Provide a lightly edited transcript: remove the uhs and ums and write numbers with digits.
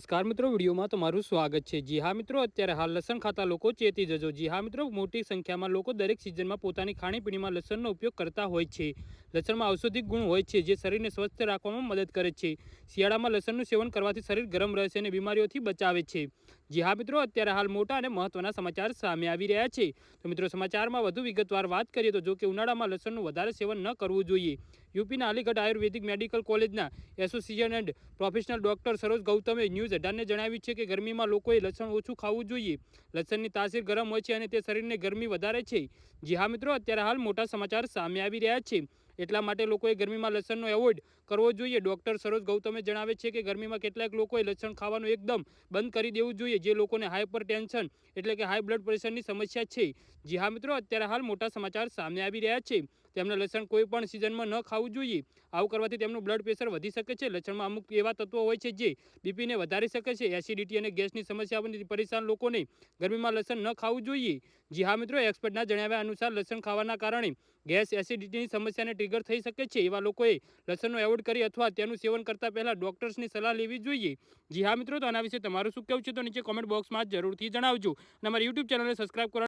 નમસ્કાર મિત્રો, વિડીયોમાં તમારું સ્વાગત છે। જી હા મિત્રો, અત્યારે હાલ લસણ ખાતા લોકો ચેતી જજો। જી હા મિત્રો, મોટી સંખ્યામાં લોકો દરેક સિઝનમાં પોતાની ખાણીપીણીમાં લસણનો ઉપયોગ કરતા હોય છે। લસણમાં ઔષધિક ગુણ હોય છે જે શરીરને સ્વસ્થ રાખવામાં મદદ કરે છે। શિયાળામાં લસણનું સેવન કરવાથી શરીર ગરમ રહે છે અને બીમારીઓથી બચાવે છે। જી હા મિત્રો, અત્યારે હાલ મોટા અને મહત્વના સમાચાર સામે આવી રહ્યા છે। તો મિત્રો, સમાચારમાં વધુ વિગતવાર વાત કરીએ તો જો કે ઉનાળામાં લસણનું વધારે સેવન ન કરવું જોઈએ। યુપીના અલીગઢ આયુર્વેદિક મેડિકલ કોલેજના association and professional doctor Saroj ગૌતમે ન્યૂઝ 18ને જણાવ્યું છે કે ગરમીમાં લોકોએ લસણ ઓછું ખાવું જોઈએ। લસણની તાસીર ગરમ હોય છે અને તે શરીરને ગરમી વધારે છે। જી હા મિત્રો, અત્યારે હાલ મોટા સમાચાર સામે આવી રહ્યા છે, એટલા માટે લોકોએ ગરમીમાં લસણનો એવોઇડ કરવો જોઈએ। ડોક્ટર સરોજ ગૌતમે જણાવે છે કે ગરમીમાં કેટલાક લોકોએ લસણ ખાવાનું એકદમ બંધ કરી દેવું જોઈએ જે લોકોને હાઇપર ટેન્શન એટલે કે હાઈ બ્લડ પ્રેશરની સમસ્યા છે। જી હા મિત્રો, અત્યારે હાલ મોટા સમાચાર સામે આવી રહ્યા છે। તેમને લસણ કોઈ પણ સિઝનમાં ન ખાવું જોઈએ। આવું કરવાથી તેમનું બ્લડ પ્રેશર વધી શકે છે। લસણમાં અમુક એવા તત્વો હોય છે જે બીપીને વધારી શકે છે। એસિડિટી અને ગેસની સમસ્યાઓથી પરેશાન લોકોને ગરમીમાં લસણ ન ખાવું જોઈએ। જી હા મિત્રો, એક્સપર્ટના જણાવ્યા અનુસાર લસણ ખાવાના કારણે ગેસ એસિડિટીની સમસ્યાને ટ્રિગર થઈ શકે છે। એવા લોકોએ લસણનો એવોઇડ કરી અથવા તેનું સેવન કરતા પહેલા ડોક્ટર્સની સલાહ લેવી જોઈએ। જી હા મિત્રો, તો આના વિશે તમારું શું કહેવું છે તો નીચે કોમેન્ટ બોક્સમાં જરૂરથી જણાવજો અને અમારી યુટ્યુબ ચેનલને સબસ્ક્રાઇબ કરો।